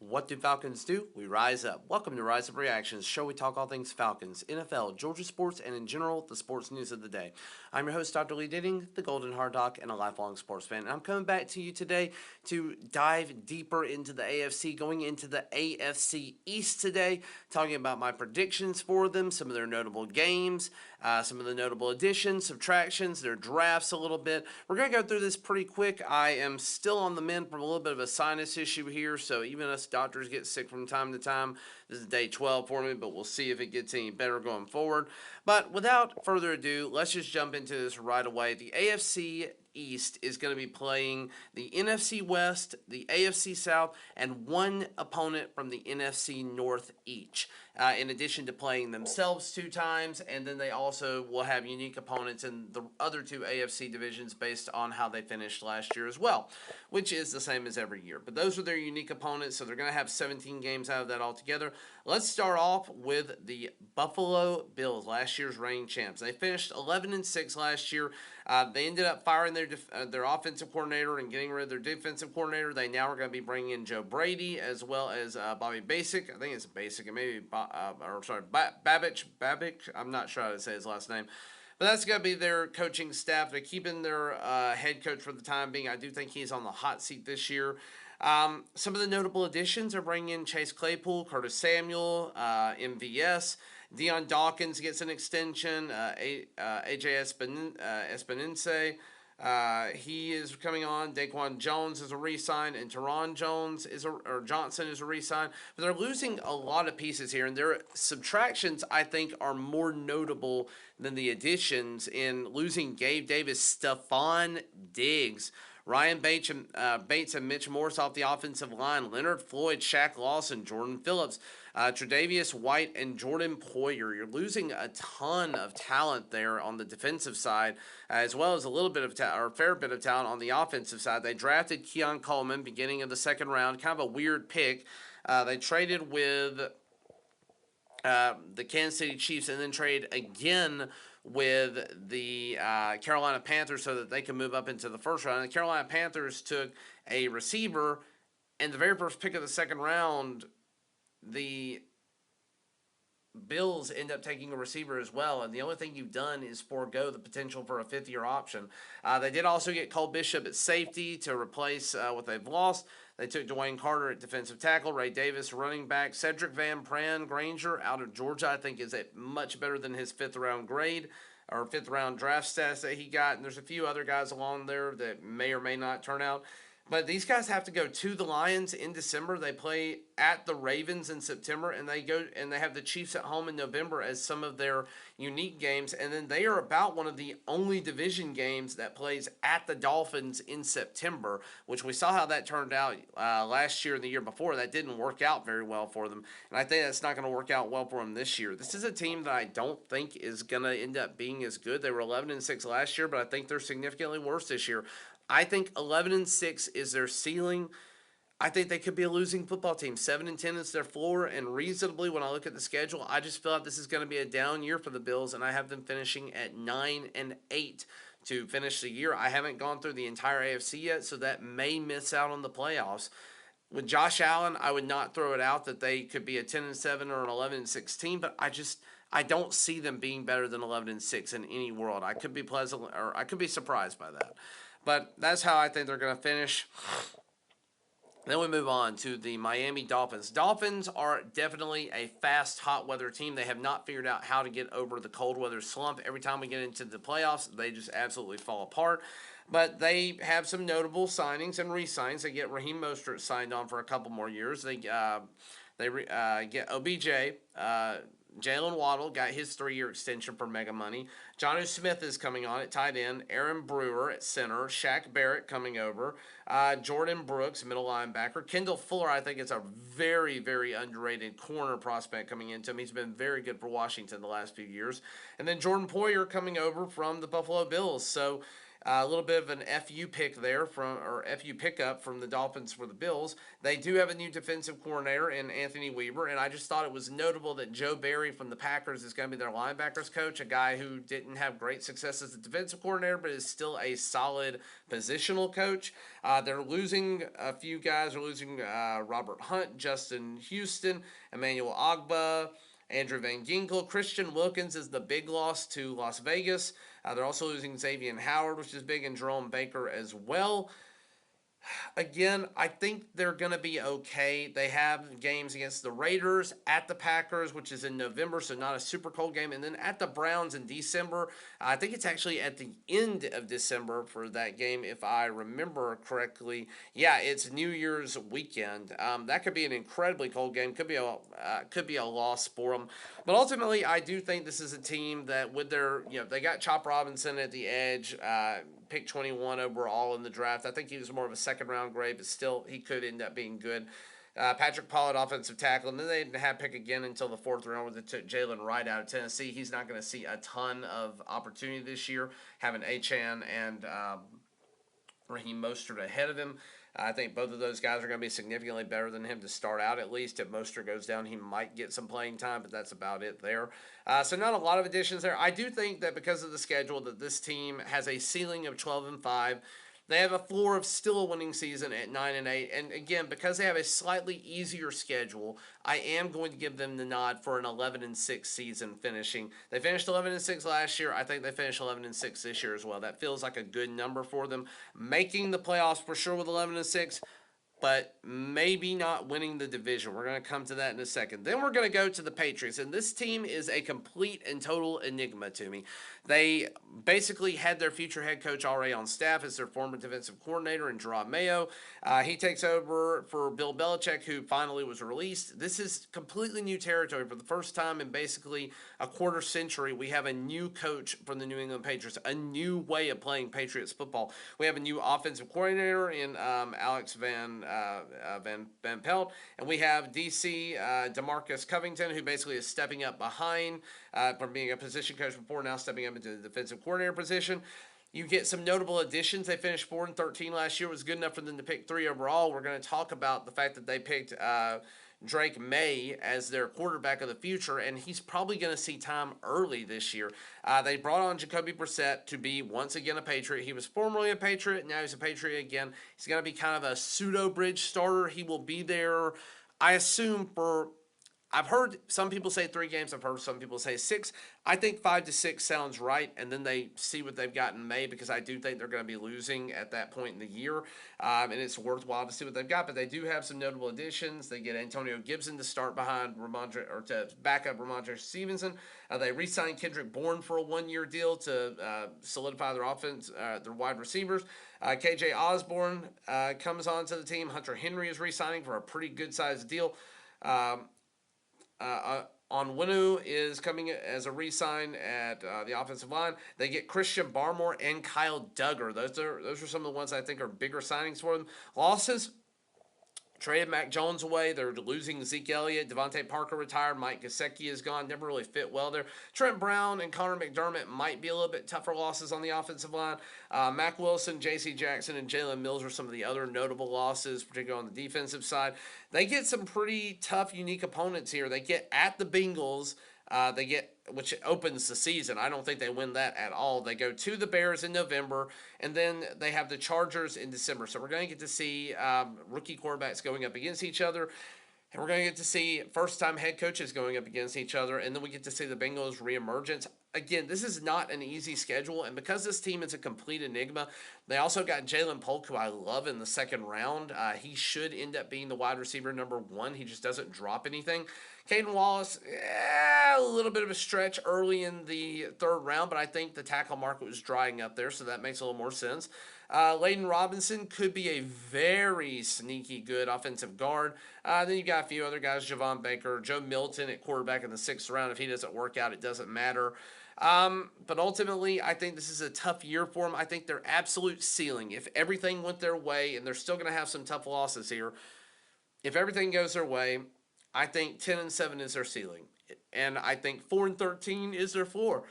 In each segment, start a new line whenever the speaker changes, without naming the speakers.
What do Falcons do? We rise up. Welcome to Rise Up Reactions, show we talk all things Falcons, NFL, Georgia sports, and in general, the sports news of the day. I'm your host, Dr. Lee Ditting, the Golden Hard Doc, and a lifelong sports fan. And I'm coming back to you today to dive deeper into the AFC, going into the AFC East today, talking about my predictions for them, some of their notable games, some of the notable additions, subtractions, their drafts a little bit. We're going to go through this pretty quick. I am still on the mend from a little bit of a sinus issue here, so even us doctors get sick from time to time. This is day 12 for me, but we'll see if it gets any better going forward. But without further ado, let's just jump into this right away. The AFC East is going to be playing the NFC West, the AFC South, and one opponent from the NFC North each. In addition to playing themselves 2 times, and then they also will have unique opponents in the other 2 AFC divisions based on how they finished last year as well, which is the same as every year. But those are their unique opponents, so they're going to have 17 games out of that altogether. Let's start off with the Buffalo Bills, last year's reigning champs. They finished 11-6 last year. They ended up firing their offensive coordinator and getting rid of their defensive coordinator. They now are going to be bringing in Joe Brady as well as Bobby Basic. I think it's Basic, and maybe Babic. I'm not sure how to say his last name. But that's going to be their coaching staff. They're keeping their head coach for the time being. I do think he's on the hot seat this year. Some of the notable additions are bringing in Chase Claypool, Curtis Samuel, MVS. Deion Dawkins gets an extension. AJ Espinense. He is coming on. Daquan Jones is a re-sign, and Teron Johnson is a re-sign. But they're losing a lot of pieces here, and their subtractions, I think, are more notable than the additions in losing Gabe Davis, Stephon Diggs, Ryan Bates and Mitch Morse off the offensive line, Leonard Floyd, Shaq Lawson, Jordan Phillips, Tre'Davious White, and Jordan Poyer. You're losing a ton of talent there on the defensive side, as well as a fair bit of talent on the offensive side. They drafted Keon Coleman beginning of the second round, kind of a weird pick. They traded with the Kansas City Chiefs and then trade again with the Carolina Panthers so that they can move up into the first round. And the Carolina Panthers took a receiver, and the very first pick of the second round, the Bills end up taking a receiver as well, and the only thing you've done is forego the potential for a fifth-year option. They did also get Cole Bishop at safety to replace what they've lost. They took Dwayne Carter at defensive tackle, Ray Davis running back, Cedric Van Pran Granger out of Georgia, I think is much better than his fifth-round grade or fifth-round draft stats that he got, and there's a few other guys along there that may or may not turn out. But these guys have to go to the Lions in December. They play at the Ravens in September, and they have the Chiefs at home in November as some of their unique games. And then they are about one of the only division games that plays at the Dolphins in September, which we saw how that turned out last year and the year before. That didn't work out very well for them, and I think that's not going to work out well for them this year. This is a team that I don't think is going to end up being as good. They were 11-6 last year, but I think they're significantly worse this year. I think 11-6 is their ceiling. I think they could be a losing football team. 7-10 is their floor, and reasonably, when I look at the schedule, I just feel like this is going to be a down year for the Bills, and I have them finishing at 9-8 to finish the year. I haven't gone through the entire AFC yet, so that may miss out on the playoffs. With Josh Allen, I would not throw it out that they could be a 10-7 or an 11-6 team, but I don't see them being better than 11-6 in any world. I could be surprised by that. But that's how I think they're going to finish. Then we move on to the Miami Dolphins. Dolphins are definitely a fast, hot weather team. They have not figured out how to get over the cold weather slump. Every time we get into the playoffs, they just absolutely fall apart. But they have some notable signings and re-signs. They get Raheem Mostert signed on for a couple more years. They get OBJ. Jalen Waddle got his 3-year extension for mega money. Jonnu Smith is coming on at tight end. Aaron Brewer at center. Shaq Barrett coming over. Jordan Brooks, middle linebacker. Kendall Fuller, I think, is a very, very underrated corner prospect coming into him. He's been very good for Washington the last few years. And then Jordan Poyer coming over from the Buffalo Bills. So A little bit of an FU pick there or FU pickup from the Dolphins for the Bills. They do have a new defensive coordinator in Anthony Weaver, and I just thought it was notable that Joe Barry from the Packers is going to be their linebackers coach, a guy who didn't have great success as a defensive coordinator, but is still a solid positional coach. They're losing a few guys. They're losing Robert Hunt, Justin Houston, Emmanuel Ogba, Andrew Van Ginkel. Christian Wilkins is the big loss to Las Vegas. They're also losing Xavier Howard, which is big, and Jerome Baker as well. Again, I think they're going to be okay. They have games against the Raiders, at the Packers, which is in November, so not a super cold game, and then at the Browns in December. I think it's actually at the end of December for that game, if I remember correctly. Yeah, it's New Year's weekend. That could be an incredibly cold game. Could be a loss for them. But ultimately, I do think this is a team that with their, they got Chop Robinson at the edge, pick 21 overall in the draft. I think he was more of a second-round grade, but still, he could end up being good. Patrick Pollard, offensive tackle, and then they didn't have pick again until the fourth round where they took Jalen Wright out of Tennessee. He's not going to see a ton of opportunity this year, having Achane and Raheem Mostert ahead of him. I think both of those guys are going to be significantly better than him to start out, at least. If Mostert goes down, he might get some playing time, but that's about it there. So not a lot of additions there. I do think that because of the schedule that this team has a ceiling of 12-5. They have a floor of still a winning season at 9-8. And again, because they have a slightly easier schedule, I am going to give them the nod for an 11-6 season finishing. They finished 11-6 last year. I think they finished 11-6 this year as well. That feels like a good number for them. Making the playoffs for sure with 11-6. But maybe not winning the division. We're going to come to that in a second. Then we're going to go to the Patriots, and this team is a complete and total enigma to me. They basically had their future head coach already on staff as their former defensive coordinator in Gerard Mayo. He takes over for Bill Belichick, who finally was released. This is completely new territory. For the first time in basically a quarter century, we have a new coach from the New England Patriots, a new way of playing Patriots football. We have a new offensive coordinator in Alex Van Pelt, and we have DC DeMarcus Covington, who basically is stepping up behind from being a position coach before, now stepping up into the defensive coordinator position. You get some notable additions. They finished 4-13 last year. It was good enough for them to pick 3 overall. We're going to talk about the fact that they picked Drake May as their quarterback of the future, and he's probably going to see time early this year. They brought on Jacoby Brissett to be once again a Patriot. He was formerly a Patriot. Now he's a Patriot again. He's going to be kind of a pseudo-bridge starter. He will be there, I assume, for... I've heard some people say 3 games. I've heard some people say 6. I think 5 to 6 sounds right, and then they see what they've got in May, because I do think they're going to be losing at that point in the year, and it's worthwhile to see what they've got. But they do have some notable additions. They get Antonio Gibson to start behind to back up Ramondre Stevenson. They re-signed Kendrick Bourne for a 1-year deal to solidify their offense, their wide receivers. KJ Osborne comes onto the team. Hunter Henry is re-signing for a pretty good-sized deal. Onwenu is coming as a re-sign at the offensive line. They get Christian Barmore and Kyle Duggar. Those are some of the ones I think are bigger signings for them. Losses: traded Mac Jones away. They're losing Zeke Elliott. Devontae Parker retired. Mike Gesicki is gone. Never really fit well there. Trent Brown and Connor McDermott might be a little bit tougher losses on the offensive line. Mac Wilson, J.C. Jackson, and Jalen Mills are some of the other notable losses, particularly on the defensive side. They get some pretty tough, unique opponents here. They get at the Bengals. Which opens the season. I don't think they win that at all. They go to the Bears in November, and then they have the Chargers in December. So we're going to get to see rookie quarterbacks going up against each other, and we're going to get to see first-time head coaches going up against each other, and then we get to see the Bengals reemergence. Again, this is not an easy schedule, and because this team is a complete enigma, they also got Jalen Polk, who I love, in the second round. He should end up being the wide receiver number 1. He just doesn't drop anything. Caden Wallace, a little bit of a stretch early in the third round, but I think the tackle market was drying up there, so that makes a little more sense. Layden Robinson could be a very sneaky good offensive guard. Then you got a few other guys, Javon Baker, Joe Milton at quarterback in the 6th round. If he doesn't work out, it doesn't matter. But ultimately, I think this is a tough year for them. I think their absolute ceiling, if everything went their way, and they're still going to have some tough losses here, if everything goes their way, I think 10-7 is their ceiling, and I think 4-13 is their floor.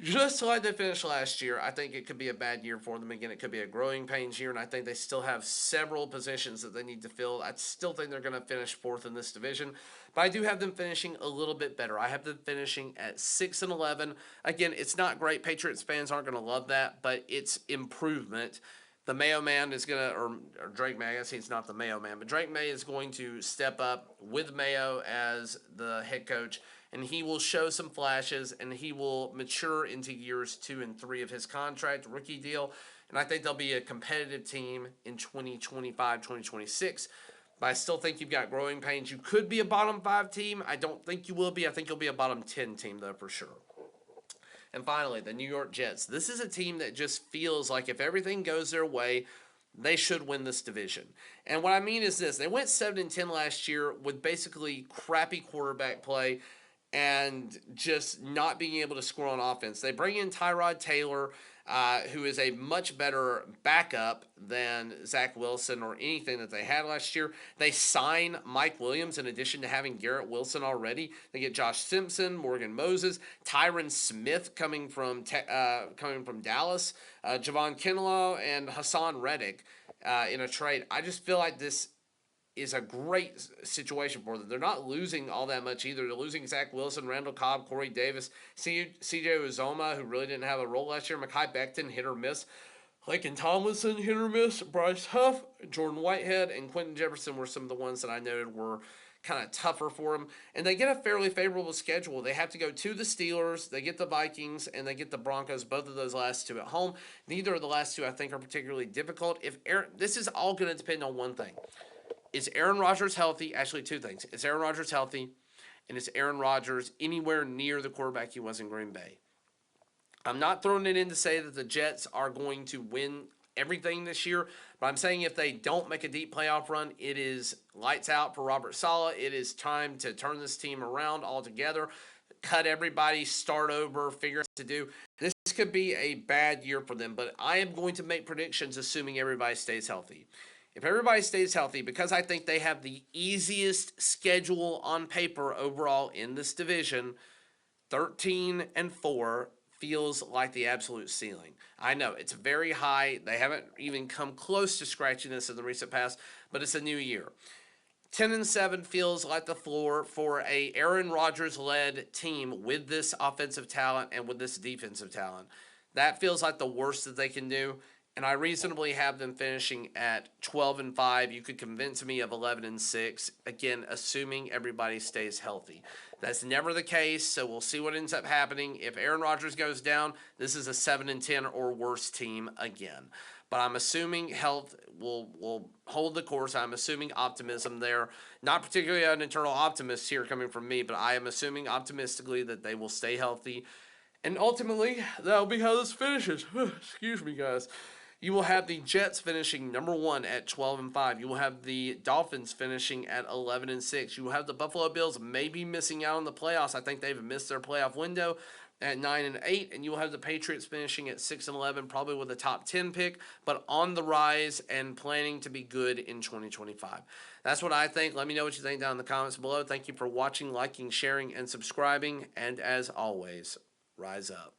Just like they finished last year, I think it could be a bad year for them. Again, it could be a growing pains year, and I think they still have several positions that they need to fill. I still think they're going to finish fourth in this division, but I do have them finishing a little bit better. I have them finishing at 6-11. Again, it's not great. Patriots fans aren't going to love that, but it's improvement. The Mayo Man is going to, or Drake May, I guess he's not the Mayo Man, but Drake May is going to step up with Mayo as the head coach, and he will show some flashes, and he will mature into years 2 and 3 of his contract, rookie deal, and I think they'll be a competitive team in 2025, 2026. But I still think you've got growing pains. You could be a bottom 5 team. I don't think you will be. I think you'll be a bottom 10 team, though, for sure. And finally, the New York Jets. This is a team that just feels like if everything goes their way, they should win this division. And what I mean is this. They went 7-10 last year with basically crappy quarterback play and just not being able to score on offense. They bring in Tyrod Taylor, who is a much better backup than Zach Wilson or anything that they had last year. They sign Mike Williams in addition to having Garrett Wilson already. They get Josh Simpson, Morgan Moses, Tyron Smith coming from Dallas, Javon Kinlaw, and Hassan Reddick in a trade. I just feel like this is a great situation for them. They're not losing all that much either. They're losing Zach Wilson, Randall Cobb, Corey Davis, C.J. Uzoma, who really didn't have a role last year, Mekhi Becton, hit or miss, Laken Tomlinson, hit or miss, Bryce Huff, Jordan Whitehead, and Quentin Jefferson were some of the ones that I noted were kind of tougher for them. And they get a fairly favorable schedule. They have to go to the Steelers, they get the Vikings, and they get the Broncos, both of those last two at home. Neither of the last two I think are particularly difficult. This is all going to depend on one thing. Is Aaron Rodgers healthy? Actually, two things. Is Aaron Rodgers healthy? And is Aaron Rodgers anywhere near the quarterback he was in Green Bay? I'm not throwing it in to say that the Jets are going to win everything this year, but I'm saying if they don't make a deep playoff run, it is lights out for Robert Saleh. It is time to turn this team around altogether, cut everybody, start over, figure out what to do. This could be a bad year for them, but I am going to make predictions assuming everybody stays healthy. If everybody stays healthy, because I think they have the easiest schedule on paper overall in this division, 13-4 feels like the absolute ceiling. I know it's very high. They haven't even come close to scratching this in the recent past, but it's a new year. 10-7 feels like the floor for a Aaron Rodgers-led team with this offensive talent and with this defensive talent. That feels like the worst that they can do. And I reasonably have them finishing at 12-5. You could convince me of 11-6. Again, assuming everybody stays healthy. That's never the case, so we'll see what ends up happening. If Aaron Rodgers goes down, this is a 7-10 or worse team again. But I'm assuming health will hold the course. I'm assuming optimism there. Not particularly an eternal optimist here coming from me, but I am assuming optimistically that they will stay healthy. And ultimately, that'll be how this finishes. Excuse me, guys. You will have the Jets finishing number 1 at 12-5. You will have the Dolphins finishing at 11-6. You will have the Buffalo Bills maybe missing out on the playoffs. I think they've missed their playoff window at 9-8, and you will have the Patriots finishing at 6-11, probably with a top 10 pick, but on the rise and planning to be good in 2025. That's what I think. Let me know what you think down in the comments below. Thank you for watching, liking, sharing, and subscribing. And as always, rise up.